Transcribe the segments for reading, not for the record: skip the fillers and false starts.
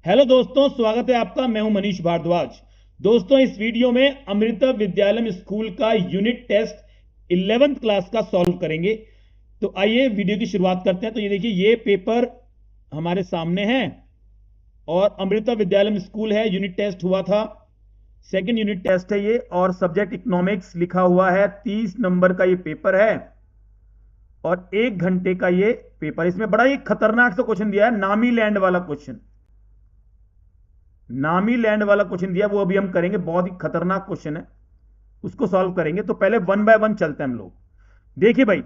Hello दोस्तों, स्वागत है आपका। मैं हूं मनीष भारद्वाज। दोस्तों, इस वीडियो में अमृता विद्यालय स्कूल का यूनिट टेस्ट 11th क्लास का सॉल्व करेंगे। तो आइए वीडियो की शुरुआत करते हैं। तो ये देखिए, ये पेपर हमारे सामने है और अमृता विद्यालय स्कूल है, यूनिट टेस्ट हुआ था। सेकंड यूनिट टेस्ट है ये, और सब्जेक्ट इकोनॉमिक्स लिखा हुआ है। 30 नंबर का ये पेपर है और 1 घंटे का ये पेपर। इसमें बड़ा ही खतरनाक सा क्वेश्चन दिया है, नामी लैंड वाला क्वेश्चन। नामी लैंड वाला क्वेश्चन दिया, वो अभी हम करेंगे। बहुत ही खतरनाक क्वेश्चन है, उसको सॉल्व करेंगे। तो पहले 1 बाय 1 चलते हैं हम लोग। देखिए भाई,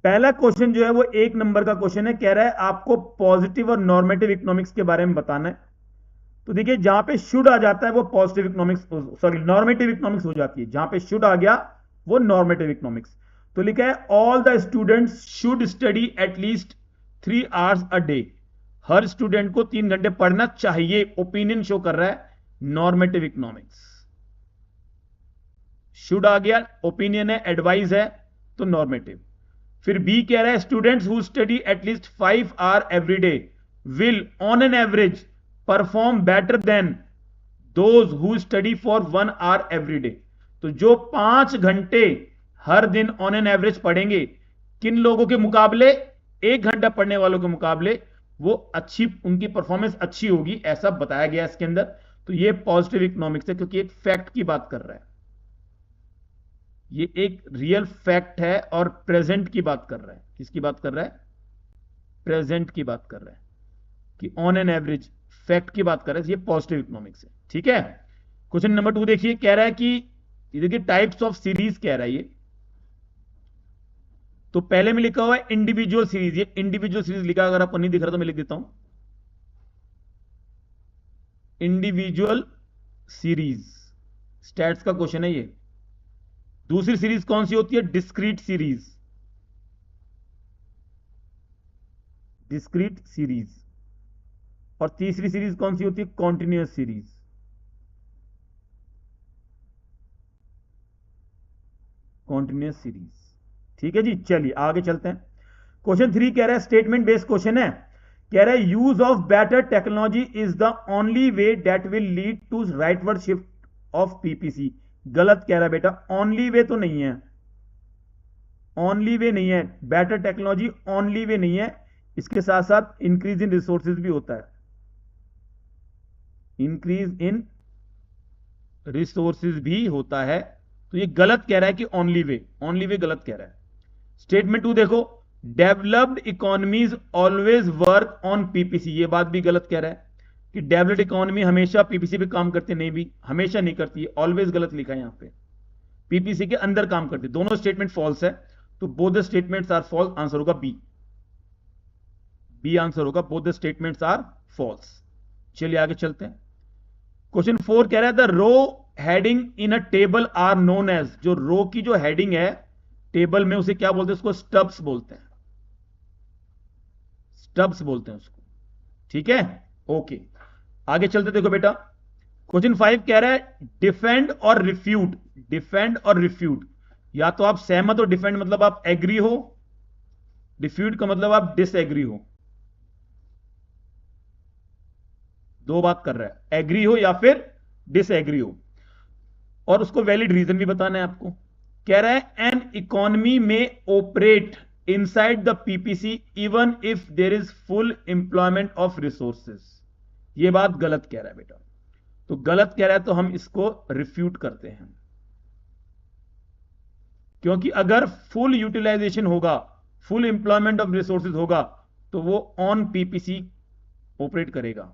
पहला क्वेश्चन जो है वो 1 नंबर का क्वेश्चन है। कह रहा है आपको पॉजिटिव और नॉर्मेटिव इकोनॉमिक्स के बारे में बताना है। तो देखिए, जहां पे शुड आ जाता है वो positive economics, sorry normative economics हो जाती है। जहां पे शुड आ गया वो नॉर्मेटिव इकोनॉमिक्स। तो लिखा है all the students should study at least 3 hours a day. Her student को 3 घंटे पढ़ना चाहिए, ओपिनियन शो कर रहा है नॉर्मेटिव इकोनॉमिक्स। शुड आ गया, ओपिनियन है, एडवाइस है, तो नॉर्मेटिव। फिर बी कह रहा है students who study at least 5 hour every day will on an average perform better than those who study for 1 hour every day. तो जो 5 घंटे हर दिन ऑन एन एवरेज पढ़ेंगे, किन लोगों के मुकाबले? 1 घंटा पढ़ने वालों के मुकाबले वो अच्छी, उनकी परफॉर्मेंस अच्छी होगी, ऐसा बताया गया इसके अंदर। तो ये पॉजिटिव इकोनॉमिक्स है, क्योंकि एक फैक्ट की बात कर रहा है। ये एक रियल फैक्ट है और प्रेजेंट की बात कर रहा है। किसकी बात कर रहा है? प्रेजेंट की बात कर रहा है, कि ऑन एन एवरेज फैक्ट की बात कर रहा है। ये पॉजिटिव इकोनॉमिक्स है, ठीक है। क्वेश्चन नंबर 2 देखिए, कह रहा है कि ये देखिए टाइप्स ऑफ सीरीज कह रहा है ये। तो पहले में लिखा हुआ है इंडिविजुअल सीरीज। ये इंडिविजुअल सीरीज लिखा, अगर आपको नहीं दिख रहा तो मैं लिख देता हूं, इंडिविजुअल सीरीज। स्टैट्स का क्वेश्चन है ये। दूसरी सीरीज कौन सी होती है? Discrete series. Discrete series. और तीसरी सीरीज कौन सी होती है? Continuous series. कॉन्टिन्यूअस सीरीज, ठीक है जी। चलिए आगे चलते हैं। क्वेश्चन 3 कह रहा है, स्टेटमेंट बेस्ड क्वेश्चन है। कह रहा है use of better technology is the only way that will lead to rightward shift of PPC. गलत कह रहा है बेटा, ओनली वे तो नहीं है, ओनली वे नहीं है। बेटर टेक्नोलॉजी ओनली वे नहीं है, इसके साथ साथ इंक्रीज इन रिसोर्सेज भी होता है। इंक्रीज इन रिसोर्सेज भी होता है। तो ये गलत कह रहा है कि ओनली वे, ओनली वे गलत कह रहा है। स्टेटमेंट 2 देखो, developed economies always work on PPC. ये बात भी गलत कह रहा है कि डेवलप्ड इकोनॉमी हमेशा पीपीसी पे काम करती नहीं, भी हमेशा नहीं करती है, ऑलवेज गलत लिखा है यहां पे। पीपीसी के अंदर काम करती, दोनों स्टेटमेंट फॉल्स है। तो both the statements are false, answer होगा बी। बी आंसर होगा, both the statements are false. चलिए आगे चलते हैं। क्वेश्चन 4 कह रहा है the row heading in a table are known as. जो रो की जो हेडिंग है टेबल में, उसे क्या बोलते हैं? उसको स्टब्स बोलते हैं, स्टब्स बोलते हैं उसको, ठीक है। ओके, आगे चलते। देखो बेटा, क्वेश्चन 5 कह रहा है डिफेंड और रिफ्यूट। डिफेंड और रिफ्यूट, या तो आप सहमत हो, डिफेंड मतलब आप एग्री हो, रिफ्यूट का मतलब आप डिसएग्री हो। दो बात कर रहा है, एग्री हो या फिर डिसएग्री हो, और उसको वैलिड रीजन भी बताना है आपको। कह रहा है एन इकोनॉमी में operate inside the PPC even if there is full employment of resources. ये बात गलत कह रहा है बेटा। तो गलत कह रहा है तो हम इसको रिफ्यूट करते हैं, क्योंकि अगर फुल यूटिलाइजेशन होगा, फुल एम्प्लॉयमेंट ऑफ रिसोर्सेज होगा, तो वो ऑन पीपीसी ऑपरेट करेगा,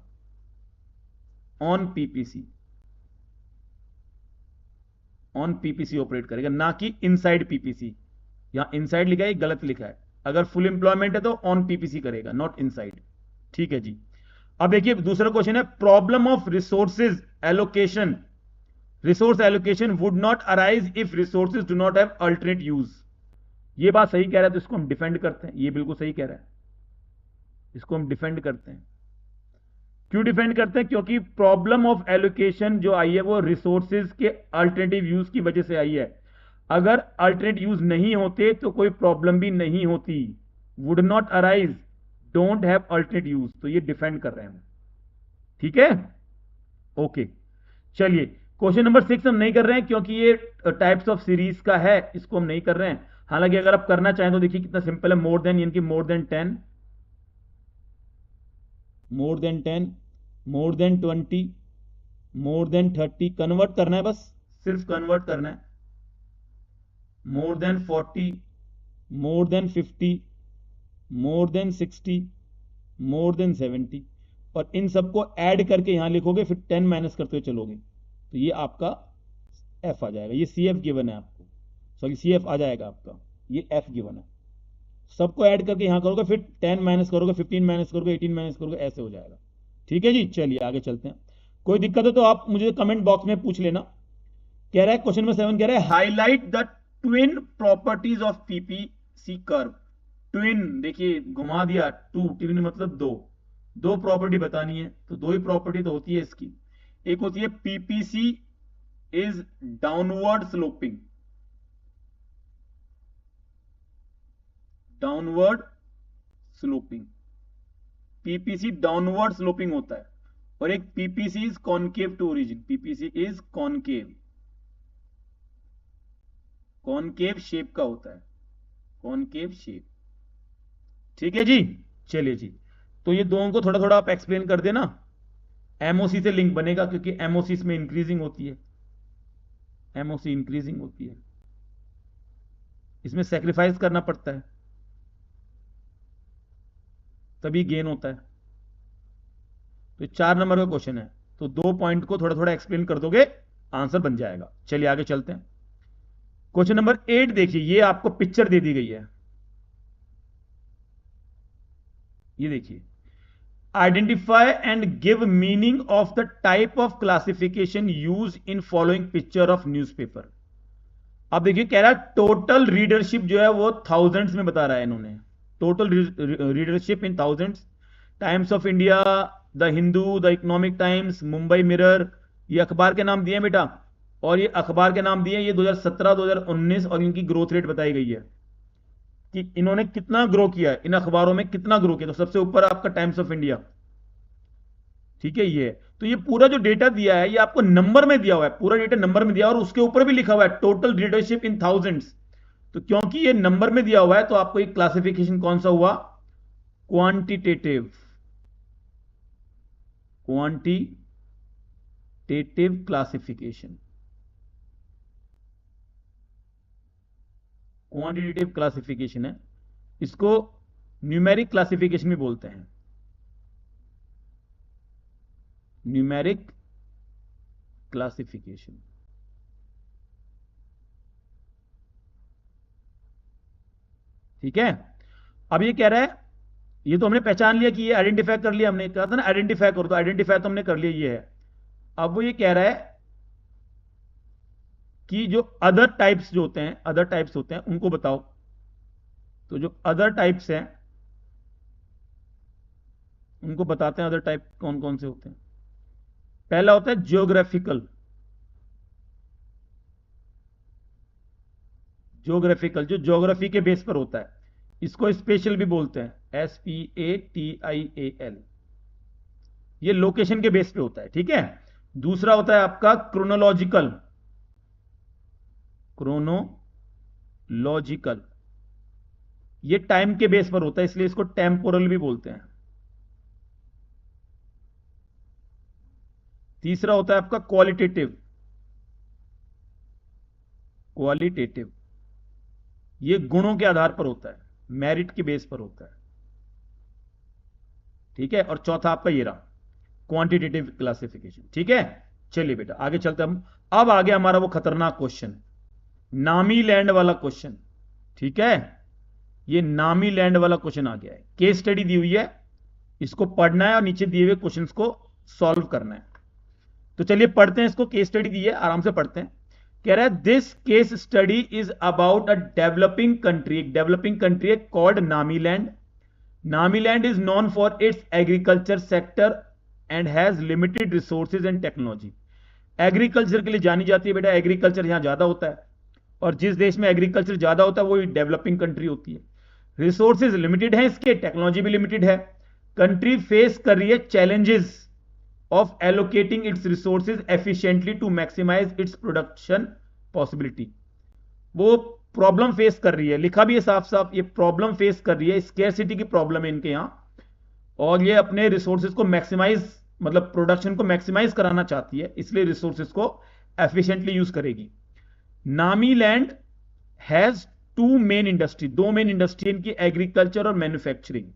on PPC, on PPC operate करेगा, ना कि इनसाइड पीपीसी। यहां इनसाइड लिखा है, गलत लिखा है। अगर फुल एम्प्लॉयमेंट है तो ऑन पीपीसी करेगा, नॉट इनसाइड, ठीक है जी। अब देखिए दूसरा क्वेश्चन है, problem of resources allocation. Resource allocation would not arise if resources do not have alternate use. ये बात सही कह रहा है, तो इसको हम डिफेंड करते हैं। ये बिल्कुल सही कह रहा है, इसको हम डिफेंड करते हैं। क्यों डिफेंड करते हैं? क्योंकि प्रॉब्लम ऑफ एलोकेशन जो आई है वो रिसोर्सेज के अल्टरनेटिव यूज की वजह से आई है। अगर अल्टरनेट यूज नहीं होते तो कोई प्रॉब्लम भी नहीं होती। Would not arise, don't have alternate use, तो ये डिफेंड कर रहे हैं हम। ठीक है, ओके। चलिए, क्वेश्चन नंबर 6 हम नहीं कर रहे हैं क्योंकि ये टाइप्स ऑफ सीरीज का है, इसको हम नहीं कर रहे हैं। हालांकि अगर आप करना चाहें तो देखिए कितना सिंपल है, मोर देन यानी कि more than 10, more than 10, more than 20, more than 30, convert करना है, बस सिर्फ कन्वर्ट करना है। More than 40, more than 50, more than 60, more than 70, और इन सबको ऐड करके यहां लिखोगे, फिर 10 माइनस करते हुए चलोगे, तो ये आपका एफ आ जाएगा। ये सी एफ गिवन है आपको, सॉरी सी एफ आ जाएगा आपका, ये एफ गिवन है। सबको ऐड करके यहां करोगे, फिर 10 माइनस करोगे, 15 माइनस करोगे, 18 माइनस करोगे, ऐसे हो जाएगा। ठीक है जी, चलिए आगे चलते हैं। कोई दिक्कत हो तो आप मुझे कमेंट बॉक्स में पूछ लेना। कह रहा है क्वेश्चन नंबर 7 कह रहा है highlight the twin properties of PPC curve. Twin देखिए घुमा दिया, टू, ट्विन मतलब दो, दो प्रॉपर्टी बतानी है, तो दो ही प्रॉपर्टी तो होती है इसकी। एक होती है PPC is downward sloping, downward sloping, PPC downward sloping होता है। और एक PPC is concave to origin, PPC is concave, concave shape का होता है, कॉनकेव शेप। ठीक है जी, चलिए जी, तो ये दोनों को थोड़ा थोड़ा आप एक्सप्लेन कर देना। एमओसी से लिंक बनेगा क्योंकि एमओसी इसमें इंक्रीजिंग होती है, एमओसी इंक्रीजिंग होती है, इसमें सेक्रीफाइस करना पड़ता है तभी गेन होता है। तो 4 नंबर का क्वेश्चन है, तो 2 पॉइंट को थोड़ा थोड़ा एक्सप्लेन कर दोगे, आंसर बन जाएगा। चलिए आगे चलते हैं। क्वेश्चन नंबर 8 देखिए, ये आपको पिक्चर दे दी गई है, ये देखिए, identify and give meaning of the type of classification use in following picture of newspaper. अब देखिए कह रहा है टोटल रीडरशिप जो है वो थाउजेंड्स में बता रहा है इन्होंने, total readership in thousands. Times of India, the Hindu, the economic times, Mumbai mirror, ये अखबार के नाम दिए बेटा, और ये अखबार के नाम दिए, ये 2017, 2019, और इनकी ग्रोथ रेट बताई गई है कि इन्होंने कितना ग्रो किया है, इन अखबारों में कितना ग्रो किया। तो सबसे ऊपर आपका टाइम्स ऑफ इंडिया, ठीक है ये। तो ये पूरा जो डेटा दिया है ये आपको नंबर में दिया हुआ है, पूरा डेटा नंबर में दिया, और उसके ऊपर भी लिखा हुआ है टोटल रीडरशिप इन थाउजेंड्स। तो क्योंकि ये नंबर में दिया हुआ है तो आपको एक क्लासिफिकेशन कौन सा हुआ, quantitative, quantitative classification, quantitative classification है। इसको न्यूमेरिक क्लासिफिकेशन भी बोलते हैं, न्यूमेरिक क्लासिफिकेशन। ठीक है, अब ये कह रहा है, ये तो हमने पहचान लिया कि ये आइडेंटिफाई कर लिया, हमने कहा था ना आइडेंटिफाई करो, तो आइडेंटिफाई तो हमने कर लिया, ये है। अब वो ये कह रहा है कि जो अदर टाइप्स जो होते हैं, अदर टाइप्स होते हैं उनको बताओ। तो जो अदर टाइप्स हैं उनको बताते हैं, अदर टाइप कौन कौन से होते हैं। पहला होता है जियोग्राफिकल, जियोग्राफिकल जो ज्योग्राफी के बेस पर होता है, इसको स्पेशल भी बोलते हैं, SPATIAL, ये लोकेशन के बेस पे होता है। ठीक है, दूसरा होता है आपका क्रोनोलॉजिकल, क्रोनोलॉजिकल ये टाइम के बेस पर होता है, इसलिए इसको टेम्पोरल भी बोलते हैं। तीसरा होता है आपका क्वालिटेटिव, क्वालिटेटिव ये गुणों के आधार पर होता है, मेरिट के बेस पर होता है। ठीक है, और चौथा आपका ये रहा क्वांटिटेटिव क्लासिफिकेशन। ठीक है, चलिए बेटा आगे चलते हम। अब आगे हमारा वो खतरनाक क्वेश्चन, नामी लैंड वाला क्वेश्चन। ठीक है, ये नामी लैंड वाला क्वेश्चन आ गया है, केस स्टडी दी हुई है, इसको पढ़ना है और नीचे दिए हुए क्वेश्चंस को सॉल्व करना है। तो चलिए पढ़ते हैं इसको, केस स्टडी दी है, आराम से पढ़ते हैं। कह रहा है this case study is about a developing country, एक डेवलपिंग कंट्री है called Namiland. Namiland is known for its agriculture sector and has limited resources and technology. Agriculture के लिए जानी जाती है बेटा, एग्रीकल्चर यहां ज्यादा होता है, और जिस देश में एग्रीकल्चर ज्यादा होता है वो डेवलपिंग कंट्री होती है। रिसोर्सेज लिमिटेड है इसके, टेक्नोलॉजी भी लिमिटेड है। कंट्री फेस कर रही है challenges of allocating its resources efficiently to maximize its production possibility. वो प्रॉब्लम फेस कर रही है, लिखा भी है साफ साफ, ये प्रॉब्लम फेस कर रही है, स्केर्सिटी की प्रॉब्लम है इनके यहां, और ये अपने रिसोर्सेज को मैक्सिमाइज, मतलब प्रोडक्शन को मैक्सिमाइज कराना चाहती है, इसलिए रिसोर्सेज को एफिशिएंटली यूज करेगी. Namiland has two main industry, दो मेन इंडस्ट्री इनकी, एग्रीकल्चर और मैन्युफैक्चरिंग.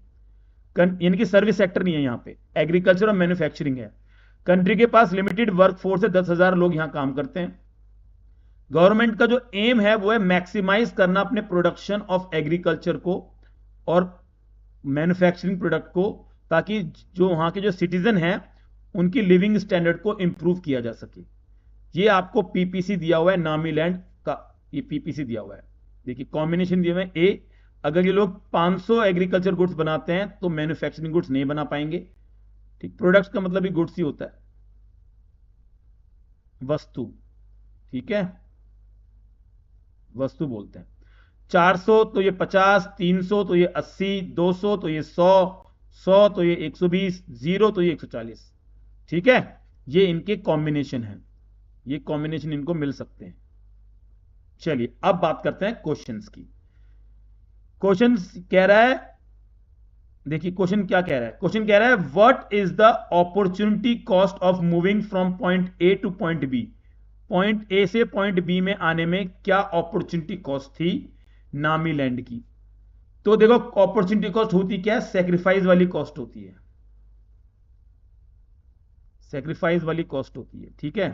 यानी कि सर्विस सेक्टर नहीं है यहां पे, एग्रीकल्चर और मैन्युफैक्चरिंग है. कंट्री के पास लिमिटेड वर्क फोर्स है, 10,000 लोग यहां काम करते हैं. गवर्नमेंट का जो एम है वो है मैक्सिमाइज करना अपने प्रोडक्शन ऑफ एग्रीकल्चर को और मैन्युफैक्चरिंग प्रोडक्ट को, ताकि जो वहां के जो सिटीजन हैं उनकी लिविंग स्टैंडर्ड को इंप्रूव किया जा सके. ये आपको पीपीसी दिया हुआ है नामी लैंड का, ये पीपीसी दिया हुआ है. देखिए कॉम्बिनेशन दिया हुआ है. ए, अगर ये लोग 500 एग्रीकल्चर गुड्स बनाते हैं तो मैन्युफैक्चरिंग गुड्स नहीं बना पाएंगे. ठीक, प्रोडक्ट्स का मतलब ही गुड्स ही होता है, वस्तु. ठीक है, वस्तु बोलते हैं. 400 तो ये 50, 300 तो ये 80, 200 तो ये 100, 100 तो ये 120, 0 तो ये 140. ठीक है, ये इनके कॉम्बिनेशन है, ये कॉम्बिनेशन इनको मिल सकते हैं. चलिए अब बात करते हैं क्वेश्चंस की. क्वेश्चन कह रहा है, देखिए क्वेश्चन क्या कह रहा है. क्वेश्चन कह रहा है what is the opportunity cost of moving from point A to point B. Point A से पॉइंट बी में आने में क्या अपॉर्चुनिटी कॉस्ट थी नामी लैंड की. तो देखो अपॉर्चुनिटी कॉस्ट होती क्या है, सेक्रीफाइस वाली कॉस्ट होती है, सेक्रीफाइस वाली कॉस्ट होती है. ठीक है,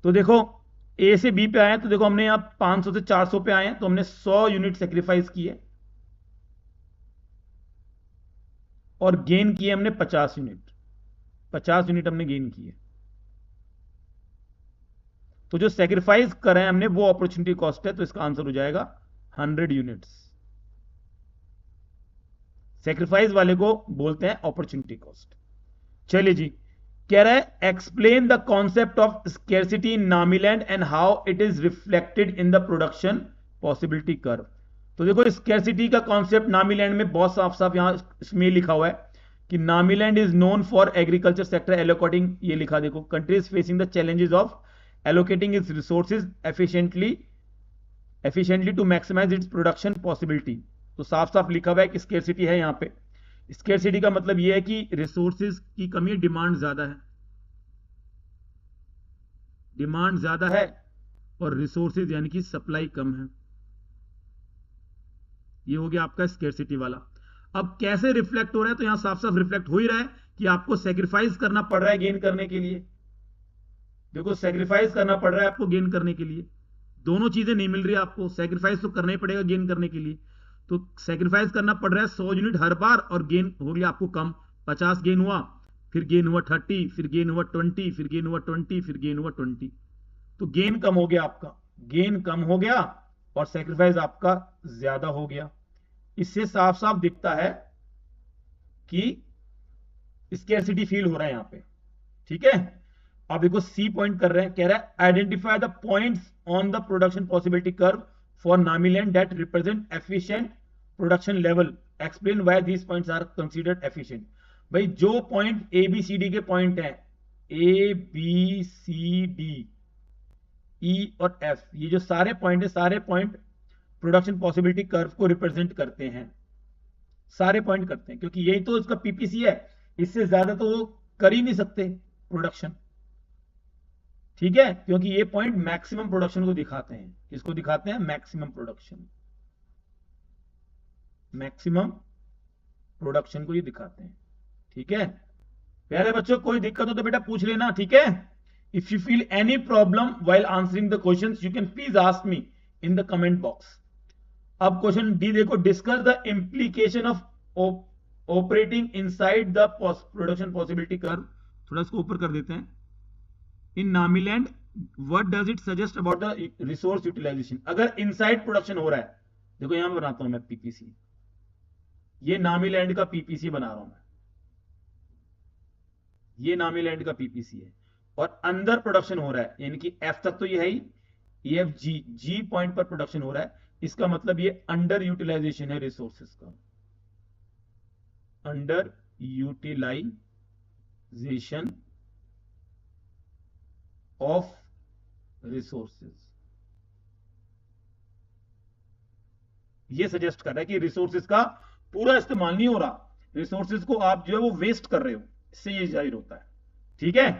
तो देखो ए से बी पे आए तो देखो हमने यहां 500 से 400 पे आए हैं, तो हमने 100 यूनिट सेक्रीफाइस किए और गेन किए हमने 50 यूनिट, 50 यूनिट हमने गेन किए. तो जो सेक्रीफाइस करें हमने वो अपॉर्चुनिटी कॉस्ट है, तो इसका आंसर हो जाएगा 100 यूनिट्स. सेक्रीफाइस वाले को बोलते हैं अपॉर्चुनिटी कॉस्ट. चलिए जी, कह रहा है explain the concept of scarcity in Namiland and how it is reflected in the production possibility curve. तो देखो स्केर्सिटी का कॉन्सेप्ट नामी लैंड में बहुत साफ साफ यहां इसमें लिखा हुआ है कि Namiland is known for agriculture sector allocating, ये लिखा देखो, countries facing the challenges of allocating its resources efficiently to maximise its production possibility. तो साफ साफ लिखा हुआ है कि स्केर्सिटी है यहां पे. स्केर्सिटी का मतलब यह है कि रिसोर्सेज की कमी, डिमांड ज्यादा है, डिमांड ज्यादा है और रिसोर्सेज यानी कि सप्लाई कम है. ये हो गया आपका स्केर्सिटी वाला. अब कैसे रिफ्लेक्ट हो रहा है, तो यहां साफ साफ रिफ्लेक्ट हो ही रहा है कि आपको सेक्रीफाइस करना पड़ रहा है गेन करने के लिए. देखो सेक्रीफाइस करना पड़ रहा है आपको गेन करने के लिए, दोनों चीजें नहीं मिल रही आपको, सेक्रीफाइस तो करना ही पड़ेगा गेन करने के लिए. तो सेक्रीफाइस करना पड़ रहा है 100 यूनिट हर बार, और गेन हो गया आपको कम. 50 गेन हुआ, फिर गेन हुआ 30, फिर गेन हुआ 20, फिर गेन हुआ 20, फिर गेन हुआ 20. तो गेन कम हो गया आपका, गेन कम हो गया और सेक्रीफाइस आपका ज्यादा हो गया. इससे साफ साफ दिखता है कि स्केर्सिटी फील हो रहा है यहां पे. ठीक है, अब देखो सी पॉइंट कर रहे हैं, कह रहा है identify the points on the production possibility curve for Namiland that represent efficient production level, explain why these points are considered efficient. भाई जो point A B C D के पॉइंट हैं, A B C D E और F, ये जो सारे point है, सारे पॉइंट प्रोडक्शन पॉसिबिलिटी कर्व को रिप्रेजेंट करते हैं, सारे पॉइंट करते हैं, क्योंकि यही तो उसका पीपीसी है, इससे ज्यादा तो वो कर ही नहीं सकते प्रोडक्शन. ठीक है, क्योंकि ये पॉइंट मैक्सिमम प्रोडक्शन को दिखाते हैं. किसको दिखाते हैं, मैक्सिमम प्रोडक्शन, मैक्सिमम प्रोडक्शन को ये दिखाते हैं. ठीक है प्यारे बच्चों, कोई दिक्कत हो तो बेटा पूछ लेना. ठीक है, if you feel any problem while answering the questions you can please ask me in the comment box. अब क्वेश्चन डी देखो, discuss the implication of operating inside the production possibility curve. थोड़ा इसको ऊपर कर देते हैं. In Namiland what does it suggest about the resource utilisation. अगर inside production हो रहा है, देखो यहां बनाता हूं मैं पीपीसी, ये नामी लैंड का पीपीसी बना रहा हूं मैं, ये नामी लैंड का पीपीसी है, और अंदर प्रोडक्शन हो रहा है, यानी कि एफ तक तो ये है ही, एफ जी, जी पॉइंट पर प्रोडक्शन हो रहा है. इसका मतलब ये अंडर यूटिलाइजेशन है रिसोर्सेस का, अंडर यूटिलाइजेशन ऑफ रिसोर्सेज। ये सजेस्ट कर रहा है कि रिसोर्सेज का पूरा इस्तेमाल नहीं हो रहा, रिसोर्सेज को आप जो है वो वेस्ट कर रहे हो, इससे ये जाहिर होता है। ठीक है,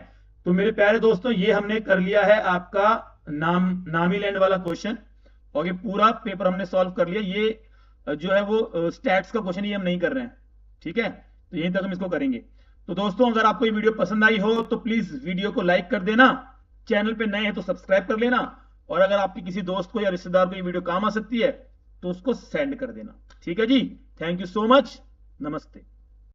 तो मेरे प्यारे दोस्तों ये हमने कर लिया है आपका नामी लैंड वाला क्वेश्चन, और ये पूरा पेपर हमने सॉल्व कर लिया। ये जो है वो स्टैट्स का क्वेश्चन ये हम नहीं कर रहे हैं। ठीक है, तो यहीं तक हम इसको करेंगे। तो दोस्तों अगर आपको ये वीडियो पसंद आई हो तो प्लीज वीडियो को लाइक कर देना, चैनल पे नए हैं तो सब्सक्राइब कर लेना, और अगर आपके किसी दोस्त को या रिश्तेदार को ये वीडियो काम आ सकती है तो उसको सेंड कर देना। ठीक है जी, थैंक यू सो मच, नमस्ते।